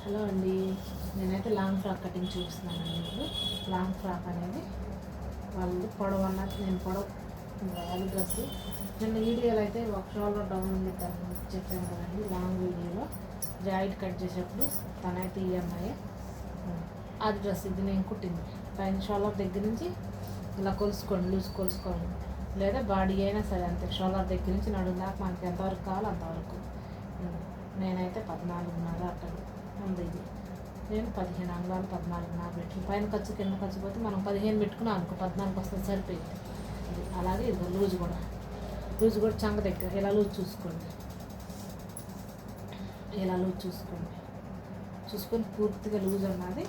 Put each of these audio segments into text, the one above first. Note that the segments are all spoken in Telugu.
హలో అండి, నేనైతే లాంగ్ ఫ్రాక్ కటింగ్ చూపిస్తున్నానండి. ఇప్పుడు లాంగ్ ఫ్రాక్ అనేది వాళ్ళు పొడవు అన్నది నేను పొడవు అది డ్రెస్ నిన్న వీడియోలో అయితే ఒక షోల్డర్ డౌన్ ఉంది చెప్పాను కదండి. లాంగ్ వీడియోలో జాయింట్ కట్ చేసేటప్పుడు తనైతే ఈఎంఐ అది డ్రెస్ ఇది నేను కుట్టింది. పైన షోల్డర్ దగ్గర నుంచి ఇలా కొలుసుకోండి, లూజ్ కొలుసుకోండి, లేదా బాడీ అయినా సరే అంతే. షోల్డర్ దగ్గర నుంచి నడుము దాకా మనకి ఎంతవరకు కావాలో అంతవరకు. నేనైతే 14.5 అట్టలు ఉంది ఇది. నేను 15 అంగుళాలు 14.5 పెట్టుకుని పైన ఖర్చు కింద ఖర్చు పోతే మనం 15 పెట్టుకున్నాం అనుకో 14 వస్తుంది, సరిపోయింది. అది అలాగే ఇది లూజ్ కూడా చంక దగ్గర ఇలా లూజ్ చూసుకోండి, ఇలా లూజ్ చూసుకొని పూర్తిగా లూజ్ ఉన్నది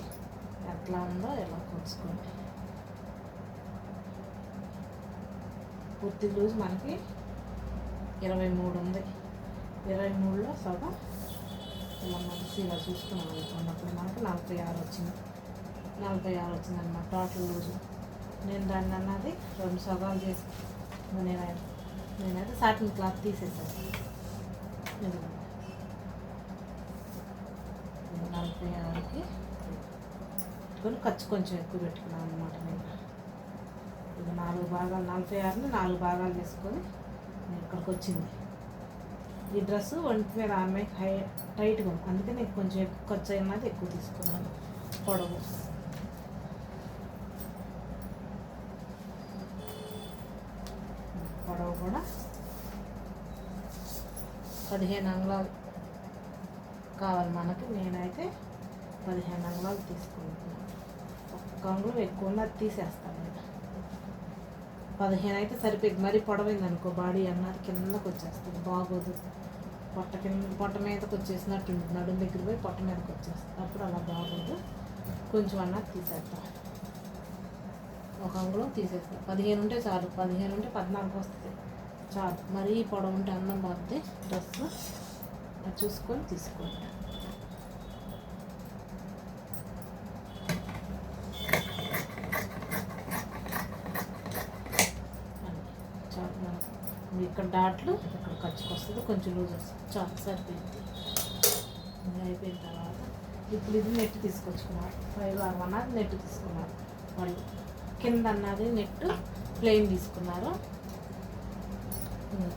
ఎట్లా ఉందో ఇలా కొలుసుకోండి. పూర్తి లూజ్ మనకి 23 ఉంది. 23లో సగం ఇలా మంచిగా చూసుకున్నాం అనుకున్నప్పుడు మనకి 46 వచ్చింది. 46 వచ్చిందన్నమాట టోటల్ లూజు. నేను దాన్ని అన్నది 2 సగాలు చేసి నేనైతే సాటిన్ క్లాత్ తీసేసాను. 46కి పెట్టుకొని ఖర్చు కొంచెం ఎక్కువ పెట్టుకున్నాను అనమాట. నేను ఇది 4 భాగాలు 46ని 4 భాగాలు చేసుకొని నేను ఇక్కడికి వచ్చింది. ఈ డ్రెస్ ఒంటి మీద అమ్మాయి టైట్గా ఉంది, అందుకే నేను కొంచెం ఎక్కువ ఖర్చు అయినది ఎక్కువ తీసుకున్నాను. పొడవు కూడా 15 అంగుళాలు కావాలి మనకి. నేనైతే 15 అంగుళాలు తీసుకుంటున్నాను. ఒక్క అంగుళం ఎక్కువ ఉన్నది తీసేస్తాను. 15 అయితే సరిపోయింది. మరీ పొడవైంది అనుకో బాడీ అన్నది కిందకు వచ్చేస్తుంది, బాగోదు. పొట్ట మీదకి వచ్చేసినట్టు నడుము దగ్గర పోయి పొట్ట మీదకి వచ్చేస్తుంది, అప్పుడు అలా బాగోదు. కొంచెం అన్నది తీసేస్తాం, ఒక అంగుళం తీసేస్తాం. 15 ఉంటే చాలు, 15 ఉంటే 14 వస్తుంది చాలు. మరీ పొడవు ఉంటే అన్నం పోతే డ్రెస్ చూసుకొని తీసుకోండి. ఇక్కడ డాట్లు ఇక్కడ ఖర్చుకు వస్తుంది, కొంచెం లూజ్ వస్తుంది, చాలా సరిపోయింది. ఇది అయిపోయిన తర్వాత ఇప్పుడు ఇది నెట్ తీసుకొచ్చుకున్నారు. 5 అన్నది నెట్ తీసుకున్నారు వాళ్ళు. కింద అన్నది నెట్ ప్లెయిన్ తీసుకున్నారు,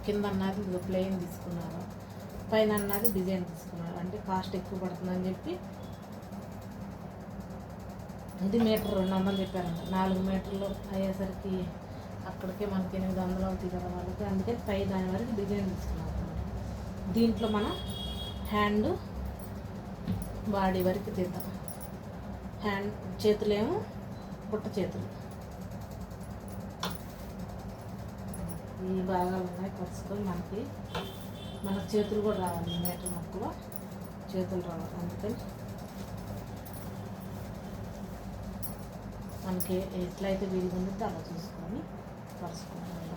కింద అన్నది ప్లెయిన్ తీసుకున్నారు, పైన అన్నది డిజైన్ తీసుకున్నారు. అంటే కాస్ట్ ఎక్కువ పడుతుందని చెప్పి ఇది మీటర్ 200 చెప్పారంట. 4 మీటర్లు అయ్యేసరికి అక్కడికే మనకి 800 అవుతుంది కదా వాళ్ళకి. అందుకని పై దాని వరకు డిజైన్ తీసుకున్నారు. దీంట్లో మనం హ్యాండ్ బాడీ వరకు తీద్దాం. హ్యాండ్ చేతులేమో బుట్ట చేతులు ఈ భాగాలు ఉన్నాయి పరుచుకొని మనకు చేతులు కూడా రావాలి. మీటర్ మొక్కలో చేతులు రావాలి. అందుకని మనకి ఎట్లయితే వీలుగా ఉంటుందో అలా చూసుకొని పరుచుకుంటాం.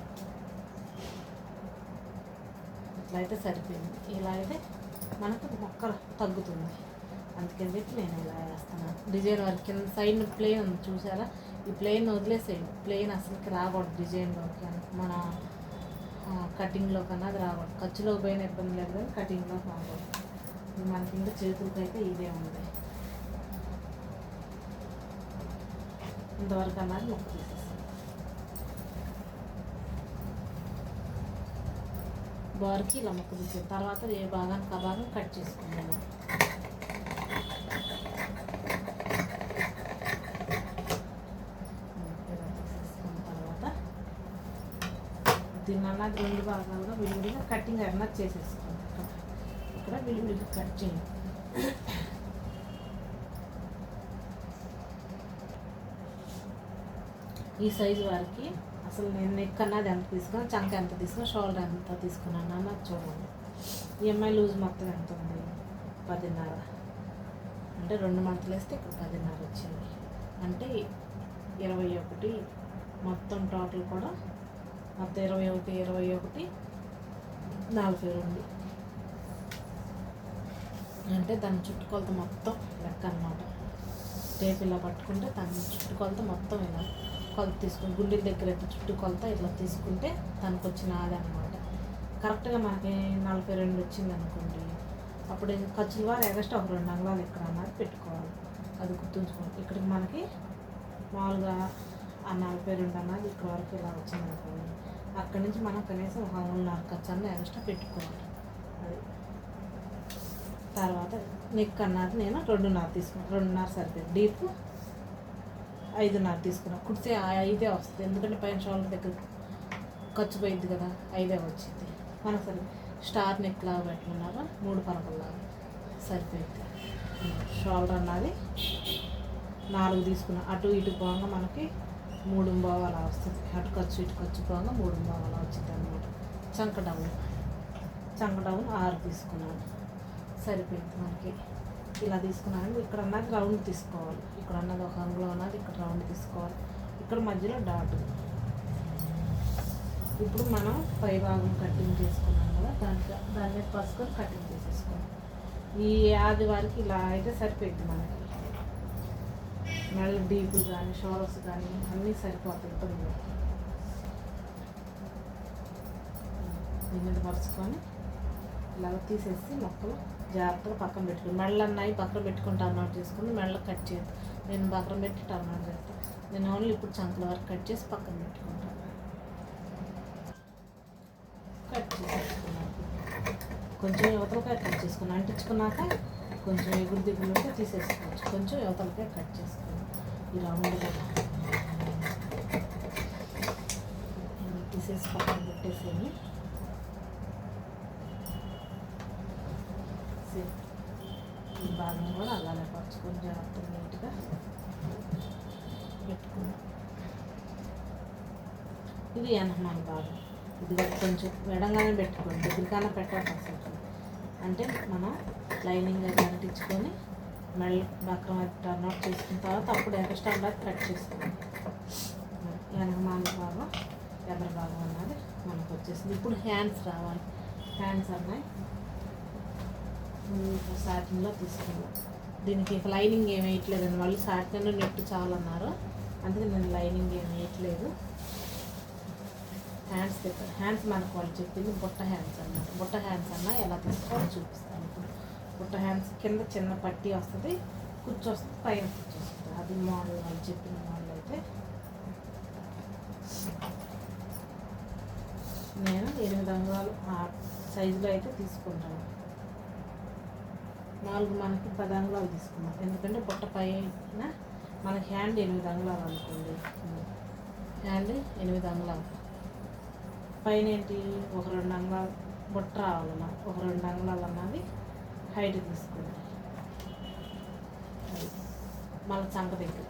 ఇట్లయితే సరిపోయింది. ఇలా అయితే మనకు మొక్క తగ్గుతుంది. అందుకని చెప్పి నేను ఇలా వేస్తున్నాను. డిజైన్ వరకు కింద సైడ్ ప్లెయిన్ ఉంది చూసారా, ఈ ప్లెయిన్ వదిలేసేయండి. ప్లెయిన్ అసలుకి రాకూడదు డిజైన్లోకి, మన కటింగ్లో కన్నా అది రాకూడదు. ఖర్చులో పోయిన ఇబ్బంది లేదు కానీ కటింగ్లో రాకూడదు. మనకి ఇంకా చేతులకి అయితే ఇదే ఉంది. ఇంతవరకు అన్నది మొక్క తీసేస్తాం. బార్కి ఇలా మొక్క తీసేది తర్వాత ఏ భాగానికి ఆ భాగం కట్ చేసుకుంటాము. దీన్ని అన్నది 2 భాగాలుగా విడివిడిగా కటింగ్ అన్నది చేసేసుకోండి. ఇక్కడ విడివిడిగా కట్ చేయండి. ఈ సైజు వారికి అసలు నేను నెక్ అన్నది ఎంత తీసుకున్నా, చంక ఎంత తీసుకున్నా, షోల్డర్ ఎంత తీసుకున్నాను అన్నది చూడండి. ఈఎంఐ లూజ్ మొత్తం ఎంత ఉంది? 10.5. అంటే 2 మడతలు వేస్తే ఇక్కడ 10.5 వచ్చింది. అంటే 21 మొత్తం టోటల్ కూడా మొత్తం 21 42. అంటే దాని చుట్టుకొలత మొత్తం లెక్క అనమాట. టేప్ ఇలా పట్టుకుంటే దాని చుట్టుకొలత మొత్తం ఇలా కొలత తీసుకుని గుండెల దగ్గర చుట్టుకొలత ఇట్లా తీసుకుంటే తనకు వచ్చిన ఆది అనమాట. కరెక్ట్గా మనకి 42 వచ్చింది అనుకోండి. అప్పుడు ఖర్చుల వారు ఎగస్ట్రా ఒక 2 అంగుళాలు ఇక్కడ అన్నది పెట్టుకోవాలి. అది గుర్తుంచుకోండి. ఇక్కడికి మనకి మామూలుగా ఆ 42 అన్నది ఇక్కడ వరకు ఇలా వచ్చింది అనుకోండి, అక్కడి నుంచి మనం కనీసం 1 అంగుళం ఖర్చు అన్న ఎగస్ట్రా పెట్టుకోవాలి. అది తర్వాత నెక్ అన్నది నేను 2.5 తీసుకున్నాను. 2.5 సరిపోయింది. డీప్ 5.5 తీసుకున్నాను. కుడితే 5 వస్తుంది, ఎందుకంటే పైన షోల్డర్ దగ్గర ఖర్చు పోయింది కదా, 5 వచ్చింది. మనకు సరే స్టార్ నెక్ లాగా పెట్టుకున్నారా 3 పలకల్లాగా సరిపోయింది. షోల్డర్ అన్నది 4 తీసుకున్నాం. అటు ఇటు పోగా మనకి 3.5 అలా వస్తుంది. అటు ఖర్చు ఇటు ఖర్చు పోగా 3.5 అలా వచ్చింది అనమాట. చంక డౌన్ 6 తీసుకున్నాను. సరిపోయింది మనకి. ఇలా తీసుకున్నాను. ఇక్కడ అన్నది రౌండ్ తీసుకోవాలి. ఇక్కడ అన్నది 1 అంగుళం అన్నది ఇక్కడ రౌండ్ తీసుకోవాలి. ఇక్కడ మధ్యలో డాట్. ఇప్పుడు మనం పై భాగం కటింగ్ చేసుకున్నాం కదా, దాని మీద పసుకొని కటింగ్ చేసేసుకున్నాం. ఈ ఆదివారికి ఇలా అయితే సరిపోయింది మనకి. మెల్ల డీప్ కానీ షోల్డర్స్ కానీ అన్నీ సరిపోతాయి. ఇప్పుడు దీని మీద పరుచుకొని ఇలా తీసేసి మొక్కలు జాగ్రత్తగా పక్కన పెట్టుకుని మెళ్ళ అన్నాయి పక్కన పెట్టుకుని టర్న్ అవుట్ చేసుకుని మెళ్ళ కట్ చేయదు. నేను పక్కన పెట్టి టర్న్ అవుట్ చేస్తాను. నేను ఓన్లీ ఇప్పుడు చంకల వరకు కట్ చేసి పక్కన పెట్టుకుంటాను. కట్ చేసేసుకున్నాను. కొంచెం యువతలకాయ కట్ చేసుకున్నాను. అంటించుకున్నాక కొంచెం ఎగురు దిగులు ఉంటే తీసేసుకోవచ్చు. కొంచెం యువతలకాయ కట్ చేసుకున్నాను. ఈ రౌండ్గా తీసేసి పక్కన పెట్టేసేమి. ఈ భాగం కూడా అలానే పరుచుకొని జాగ్రత్తగా నీట్గా పెట్టుకున్నాం. ఇది ఎనహమాన భాగం. ఇది కొంచెం ఎడంగానే పెట్టుకోండి, దగ్గరికైనా పెట్టాల్సి వస్తుంది. అంటే మనం లైనింగ్ అది అంటించుకొని మళ్ళీ బక్రం అది టర్న్ అవుట్ చేసుకున్న తర్వాత అప్పుడు ఎక్స్ట్రా అన్నది కట్ చేసుకోండి. ఎనహమాన భాగం ఎదర భాగం అన్నది మనకు వచ్చేసింది. ఇప్పుడు హ్యాండ్స్ రావాలి. హ్యాండ్స్ అన్నాయి సాటిన్లో తీసుకున్నాం. దీనికి లైనింగ్ ఏమి వేయట్లేదండి. వాళ్ళు సాటిన్ నెట్ చాలన్నారు, అందుకే నేను లైనింగ్ ఏమి వేయట్లేదు. హ్యాండ్స్ దగ్గర హ్యాండ్స్ మనకు వాళ్ళు చెప్పింది బుట్ట హ్యాండ్స్ అన్నమాట. బుట్ట హ్యాండ్స్ అన్నా ఎలా తీసుకోవాలో చూపిస్తాను ఇప్పుడు. బుట్ట హ్యాండ్స్ కింద చిన్న పట్టీ వస్తుంది, కుచ్చు వస్తుంది, పైన కుచ్చు వస్తుంది. అది మోడల్ వాళ్ళు చెప్పిన మోడల్. అయితే నేను 8 అంగుళాలు ఆ సైజులో అయితే తీసుకుంటాను. 4 మనకి 10 అంగుళాలు తీసుకున్నాం. ఎందుకంటే బుట్ట పైన మనకి హ్యాండ్ 8 అంగుళాలు అనుకోండి. హ్యాండ్ 8 అంగుళాలు, పైన ఏంటి ఒక 2 అంగుళాలు బుట్ట రావాలన్నా ఒక 2 అంగుళాలు అన్నది హైట్ తీసుకోండి. మళ్ళీ చంక దగ్గర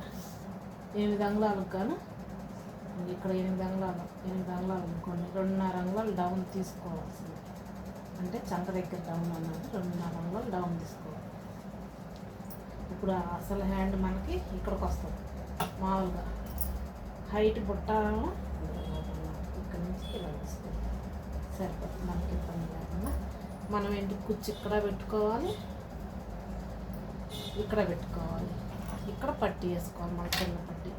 8 అంగుళాలకు గాను ఇక్కడ 8 అంగుళాలు అనుకోండి, 2.5 అంగుళాలు డౌన్ తీసుకోవాల్సింది. అంటే చంక దగ్గర డౌన్ అన్నది 2.5 అంగుళాలు డౌన్ తీసుకోవాలి. ఇప్పుడు అసలు హ్యాండ్ మనకి ఇక్కడికి వస్తుంది. మామూలుగా హైట్ బుట్ట ఇక్కడ నుంచి ఇలా తీసుకోవాలి. సరిపోతుంది మనకి ఇబ్బంది లేకుండా. మనం ఏంటి కుచ్చు ఇక్కడ పెట్టుకోవాలి, ఇక్కడ పెట్టుకోవాలి, ఇక్కడ పట్టీ వేసుకోవాలి. మన చిన్న పట్టీ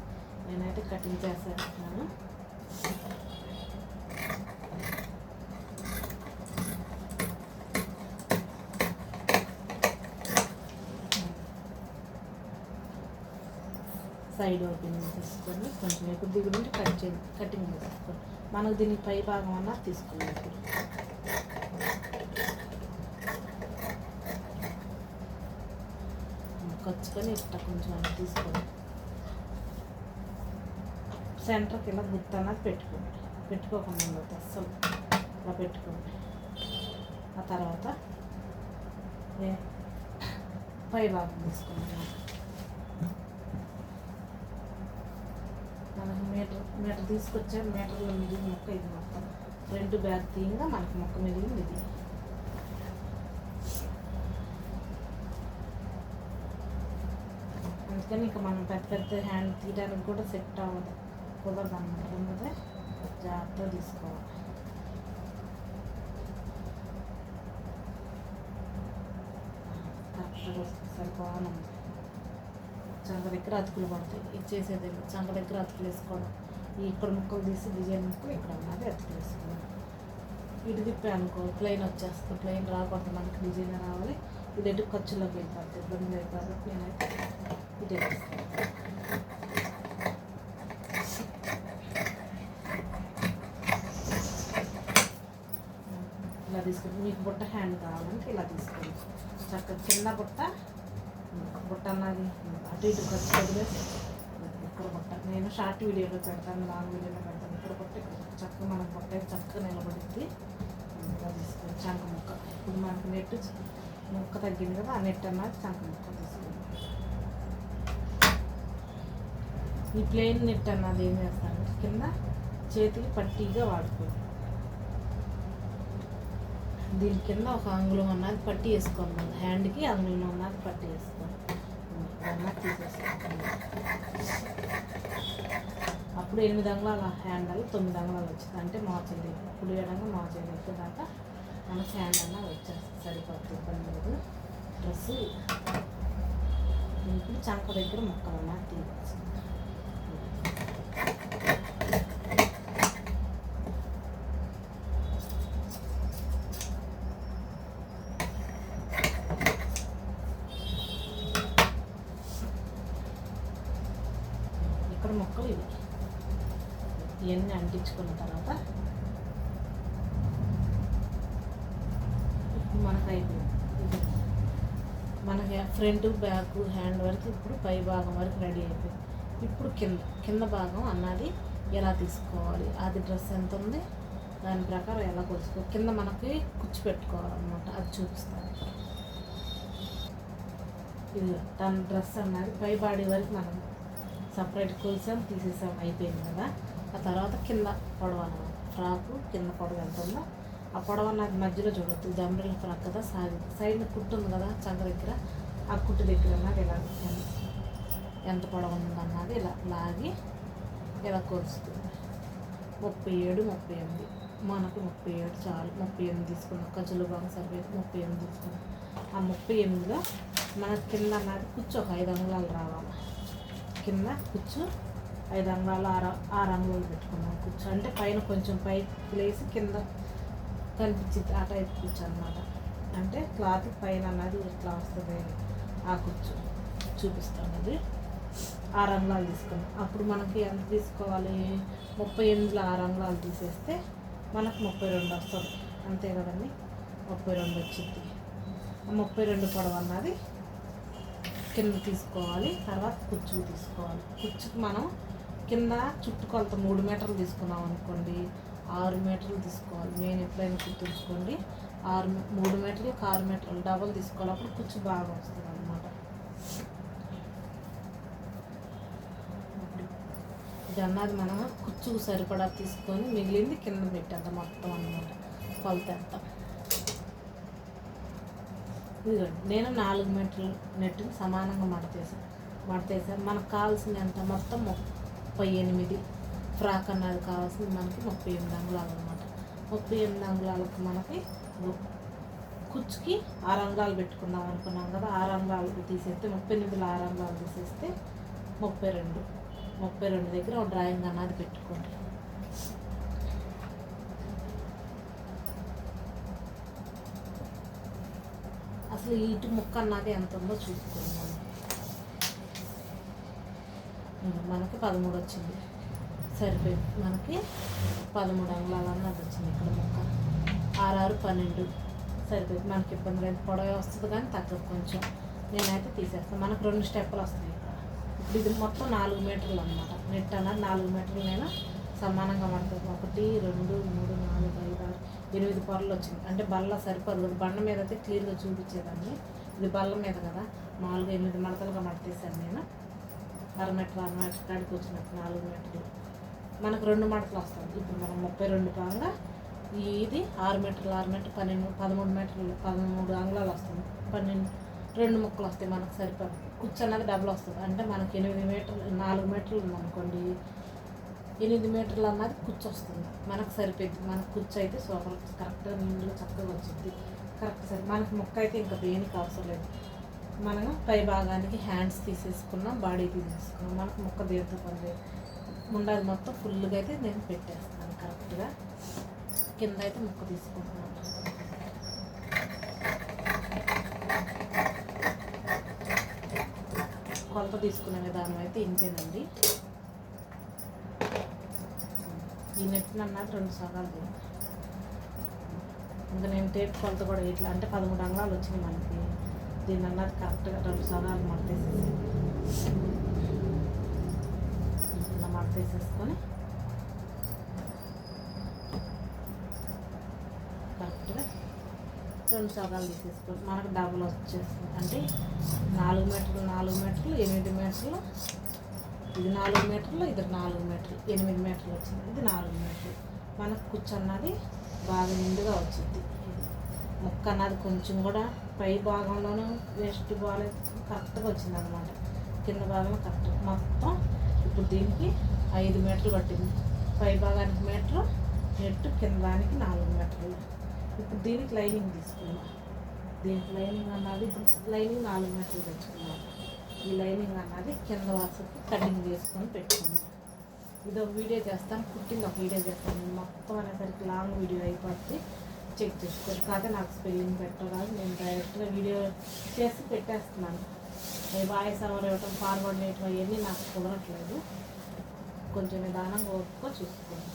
నేనైతే కటింగ్ చేసేస్తున్నాను. సైడ్ ఓపెన్ తీసుకొని కొంచెం ఎక్కువ దిగులు ఉంటే కటింగ్ చేసుకోండి. మనకు దీనికి పై భాగం అన్నా తీసుకున్నాం. ఇప్పుడు కొచ్చుకొని ఇట్లా కొంచెం అలా తీసుకోండి. సెంటర్కి ఇలా గుర్తు అన్నది పెట్టుకోండి. పెట్టుకోకుండా ఉండదు అస్సలు, ఇలా పెట్టుకోండి. ఆ తర్వాత పై భాగం తీసుకోండి. మనకు మీటర్ తీసుకొచ్చా, మీటర్లో మిగిలిన మొక్క ఇది మొత్తం ఫ్రంట్ బ్యాక్ తీయంగా మనకి మొక్క మిగిలింది ఇది. అందుకని ఇంకా మనం పెద్ద హ్యాండ్ తీయడానికి కూడా సెట్ అవ్వదు, కుదరదు అన్నమాట. అందుకే జాగ్రత్తగా తీసుకోవాలి. కరెక్ట్గా వస్తుంది, సరిపోవాలి. చంక దగ్గర అతుకులు పడతాయి. ఇది చేసేది చంక దగ్గర అతుకులు వేసుకోవడం. ఇక్కడ ముక్కలు తీసి డిజైన్ ముక్కలు ఇక్కడ ఉన్నది అతుకులు వేసుకోవడం. ఇటు తిప్పే అనుకో ప్లెయిన్ వచ్చేస్తుంది, ప్లెయిన్ రాకూడదు, మనకి డిజైన్ రావాలి. ఇది ఎటు ఖర్చులోకి వెళ్ళిపోతుంది, ఇబ్బంది అయిపోతుంది. నేనైతే ఇటు ఇలా తీసుకుంటాం. మీకు బుట్ట హ్యాండ్ కావాలంటే ఇలా తీసుకోండి. చక్కగా చిన్న బుట్ట అన్నది అటు ఇటు ఖర్చు వదిలేసి ఇక్కడ బుట్ట నేను షార్ట్ వీడియోలో పెడతాను, లాంగ్ వీడియోలో పెడతాను. ఇక్కడ బుట్ట ఇక్కడ చక్కగా మనకు బుట్ట చక్కగా నిలబడుద్ది. ఇలా తీసుకొని చంక ముక్క, ఇప్పుడు మనకు నెట్ ముక్క తగ్గింది కదా, ఆ నెట్ అన్నది చంక ముక్క తీసుకుంది. ఈ ప్లెయిన్ నెట్ అన్నది ఏం చేస్తానంటే కింద చేతికి పట్టీగా వాడుకోండి. దీని కింద ఒక అంగుళం అన్నది పట్టి వేసుకోండి, హ్యాండ్కి అంగుళం అన్నది పట్టి వేసుకోండి. అన్నది తీసేసుకోండి. అప్పుడు 8 అంగుళాల హ్యాండల్ 9 అంగుళాలు వచ్చింది అంటే మోచేది కుడి ఎడంగా మోచేది ఎక్కువ దాకా మనకి హ్యాండ్ అన్నది వచ్చేస్తుంది, సరిపోతుంది, ఇబ్బంది లేదు. డ్రెస్ ఇప్పుడు చంక దగ్గర ముక్కలు అన్నది తీయచ్చు. ముక్కలు ఇవన్నీ అంటించుకున్న తర్వాత ఇప్పుడు మనకు అయిపోయింది. మనకి ఫ్రంట్ బ్యాక్ హ్యాండ్ వరకు ఇప్పుడు పై భాగం వరకు రెడీ అయిపోయింది. ఇప్పుడు కింద భాగం అన్నది ఎలా తీసుకోవాలి, అది డ్రెస్ ఎంత ఉంది దాని ప్రకారం ఎలా కొలుసుకోవాలి. కింద మనకి కుచ్చు పెట్టుకోవాలన్నమాట, అది చూపిస్తాను. ఇది తన డ్రెస్ అన్నది పై బాడీ వరకు మనం సపరేట్ కొలిసాం, తీసేసాం, అయిపోయింది కదా. ఆ తర్వాత కింద పొడవ అన్నమాట, ఫ్రాకు కింద పొడవ ఎంత ఉందో ఆ పొడవ అన్నది మధ్యలో చూడొద్దు. ఇది అంబ్రెల్లా ఫ్రాక్ కదా, సైడ్ కుట్టు ఉంది కదా చంక దగ్గర, ఆ కుట్టు దగ్గర అన్నది ఇలా ఎంత పొడవ ఉందన్నది ఇలా లాగి ఇలా కొలుస్తుంది. 37, 38 మనకు 37 చాలు. 38 తీసుకున్నాం, ఖర్చులు బాగా సరిపోయి 38 తీసుకున్నాం. ఆ 38లో మనకి కింద అన్నది కుచ్చు ఒక 5 అంగుళాలు రావాలి. కింద కుచ్చు 5 అంగుళాలు 6 అంగుళాలు పెట్టుకున్నాం. కుచ్చు అంటే పైన కొంచెం పైకి లేసి కింద కనిపించింది ఆ టైప్ కుచ్చు అన్నమాట. అంటే క్లాత్ పైన అన్నది ఇట్లా వస్తుంది. ఆ కుచ్చు చూపిస్తాం. అది 6 అంగుళాలు తీసుకున్నాం. అప్పుడు మనకి ఎంత తీసుకోవాలి, 38లో 6 అంగుళాలు తీసేస్తే మనకు 32 వస్తుంది, అంతే కదండి. 32 వచ్చింది. ఆ 32 పొడవు అన్నది కింద తీసుకోవాలి. తర్వాత కుచ్చు తీసుకోవాలి. కుచ్చుకి మనం కింద చుట్టుకొలత 3 మీటర్లు తీసుకున్నాం అనుకోండి, 6 మీటర్లు తీసుకోవాలి. నేను ఎప్పుడైనా గుర్తుంచుకోండి, 3 మీటర్లకు 6 మీటర్లు డబల్ తీసుకోవాలి. అప్పుడు కుచ్చు బాగా వస్తుంది అన్నమాట. ఇది అన్నది మనం కుచ్చు సరిపడా తీసుకొని మిగిలింది కింద పెట్టేద్దాం మొత్తం అన్నమాట, కొలత ఎంత. ఇదిగోండి నేను 4 మీటర్లు నెట్ని సమానంగా మడతేసాను. మనకు కావాల్సింది ఎంత, మొత్తం 38 ఫ్రాక్ అన్నది కావాల్సింది మనకి 38 అంగుళాలు అనమాట. 38 అంగుళాలకు మనకి కుచ్చుకి 6 అంగుళాలు పెట్టుకుందాం అనుకున్నాం కదా, 6 అంగుళాలు తీసేస్తే 38లో 6 అంగుళాలు తీసేస్తే 32 దగ్గర ఒక డ్రాయింగ్ అన్నది పెట్టుకోండి. అసలు ఇటు ముక్క అన్నది ఎంత ఉందో చూసుకున్నాం. మనకి 13 వచ్చింది, సరిపోయింది. మనకి 13 అంగుళాలు అన్నది వచ్చింది. ఇక్కడ ముక్క 6, 12 సరిపోయింది. మనకి ఇబ్బంది లేదు, పొడవ వస్తుంది కానీ తగ్గదు కొంచెం. నేనైతే తీసేస్తాను. మనకు 2 స్టెప్పులు వస్తాయి ఇక్కడ. ఇప్పుడు ఇది మొత్తం 4 మీటర్లు అనమాట. నెట్ అన్నది 4 మీటర్లు నేను సమానంగా పడుతుంది. 1, 2, 3, 4, 5, 6, 8 పొరలు వచ్చింది. అంటే బల్ల సరిపోదు కదా, బండ మీద అయితే క్లియర్గా చూపించేదాన్ని. ఇది బల్ల మీద కదా, 4, 8 మడతలుగా మడతేసాను నేను. 1/2 మీటర్ కాడికి వచ్చినట్టు 4 మీటర్లు మనకు 2 మడతలు వస్తుంది. ఇప్పుడు మనం 32 కాగా ఇది 6 మీటర్లు 12, 13 మీటర్లు 13 అంగుళాలు వస్తుంది. 2 ముక్కలు వస్తాయి మనకు సరిపడి. కుచ్చు అన్నది డబుల్ వస్తుంది. అంటే మనకి 8 మీటర్లు 4 మీటర్లు ఉందనుకోండి, 8 మీటర్లు అన్నది కుచ్చు వస్తుంది మనకు సరిపోయింది. మనకు కుచ్చు అయితే సూపర్ కరెక్ట్గా నీళ్ళు చక్కగా వచ్చింది. కరెక్ట్ సరే. మనకి ముక్క అయితే ఇంకా దేనికి అవసరం లేదు. మనం పై భాగానికి హ్యాండ్స్ తీసేసుకున్నాం, బాడీ తీసేసుకున్నాం. మనకు ముక్క దేంతో పని లేదు. ఉండాలి మొత్తం ఫుల్గా అయితే నేను పెట్టేస్తాను కరెక్ట్గా. కింద అయితే ముక్క తీసుకుంటున్నాను. కొలత తీసుకునే విధానం అయితే ఇంతేనండి. ఈ నెట్టిన అన్నది 2 సగాలు. ఇంకా నేను టేప్ కొలత కూడా ఇట్లా అంటే 13 అంగుళాలు వచ్చినాయి మనకి. దీన్ని అన్నది కరెక్ట్గా 2 సగాలు మడతేసేసి ఇలా మడతేసేసుకొని కరెక్ట్గా 2 సగాలు తీసేసుకోండి. మనకు డబుల్ వచ్చేస్తుంది. అంటే 4 మీటర్లు 8 మీటర్లు, ఇది 4 మీటర్లు, ఇది 4 మీటర్లు, 8 మీటర్లు వచ్చింది. ఇది 4 మీటర్లు. మనకు కూర్చున్నది బాగా నిండుగా వచ్చింది. ముక్క అన్నది కొంచెం కూడా పై భాగంలోనూ వేస్ట్ బాగాలేదు, కరెక్ట్గా వచ్చింది అనమాట. కింద భాగంలో కరెక్ట్ మొత్తం. ఇప్పుడు దీనికి 5 మీటర్లు పట్టింది. పై భాగానికి మీటరు, నెట్టు కింద దానికి 4 మీటర్లు. ఇప్పుడు దీనికి లైనింగ్ తీసుకున్నాం. దీనికి లైనింగ్ అన్నది ఇప్పుడు లైనింగ్ 4 మీటర్లు తెచ్చుకున్నాం. ఈ లైనింగ్ అన్నది కింద వరుసకి కటింగ్ చేసుకొని పెట్టుకున్నాం. ఇది ఒక వీడియో చేస్తాను, కుట్టింది ఒక వీడియో చేస్తాను. మొత్తం అనేసరికి లాంగ్ వీడియో అయిపోతుంది, చెక్ చేసుకోండి. కాకపోతే నాకు స్పెల్లింగ్ పెట్టరాదు, నేను డైరెక్ట్గా వీడియో చేసి పెట్టేస్తున్నాను. వాయిస్ ఓవర్ ఇవ్వటం, ఫార్వర్డ్ చేయటం అవన్నీ నాకు కుదరట్లేదు. కొంచెం నిదానంగా ఓర్పుకో చూసుకోండి.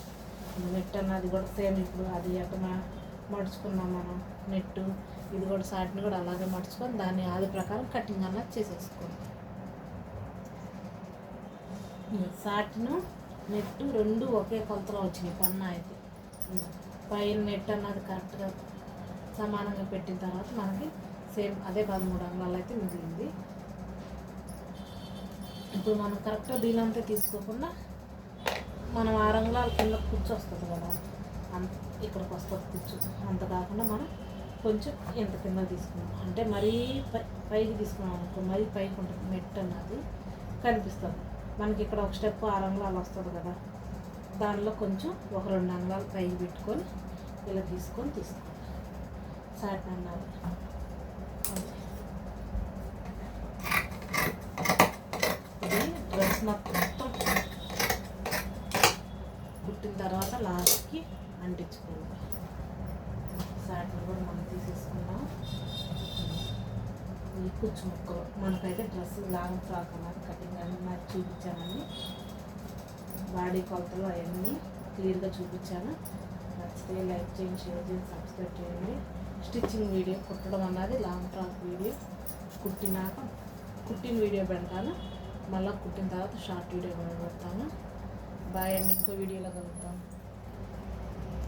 నెట్ అన్నది కూడా సేమ్ ఇప్పుడు అది ఎట్లా మడుచుకున్నాం మనం నెట్టు, ఇది కూడా సాటిని కూడా అలాగే మడుచుకొని దాన్ని ఆది ప్రకారం కటింగ్ అన్నది చేసేసుకోండి. సాటిను నెట్టు 2 ఒకే కొలతలో వచ్చినాయి. పన్నా అయితే పైన నెట్ అన్నది కరెక్ట్గా సమానంగా పెట్టిన తర్వాత మనకి సేమ్ అదే 13 అంగుళాలు అయితే మిగిలింది. ఇప్పుడు మనం కరెక్ట్గా దీనంతా తీసుకోకుండా మనం 6 అంగుళాల కింద కూర్చొస్తుంది కదా, ఇక్కడికి వస్తుంది కూర్చో. అంత కాకుండా మనం కొంచెం ఎంత కింద తీసుకున్నాం అంటే మరీ పైకి తీసుకున్నాం అనుకో, మరీ పైకి ఉంటుంది నెట్ అన్నది కనిపిస్తుంది మనకి. ఇక్కడ ఒక స్టెప్ 6 అంగుళాలు వస్తుంది కదా, దానిలో కొంచెం ఒక 2 అంగుళాలు పైకి పెట్టుకొని ఇలా తీసుకోండి సాట్ అన్నది. ఇది డ్రెస్ మొత్తం కుట్టిన తర్వాత లాస్ట్కి అంటించుకోండి. సాట్ని కూడా మనం తీసేసుకున్నాం. ఈ కుచ్చు ముక్కలు మనకైతే డ్రెస్ లాంగ్ ఫ్రాక్ అన్నది కటింగ్ అన్నది చూపించానండి. బాడీ కొలతలు అవన్నీ క్లియర్గా చూపించాను. నచ్చితే లైక్ చేయండి, షేర్ చేయండి, సబ్స్క్రైబ్ చేయండి. స్టిచ్చింగ్ వీడియో కుట్టడం అన్నది లాంగ్ ఫ్రాక్ వీడియో కుట్టిన వీడియో పెడతాను. మళ్ళీ కుట్టిన తర్వాత షార్ట్ వీడియో కూడా పెడతాను. బాయ్ అండి, ఇంకో వీడియోలో కలుగుతాను.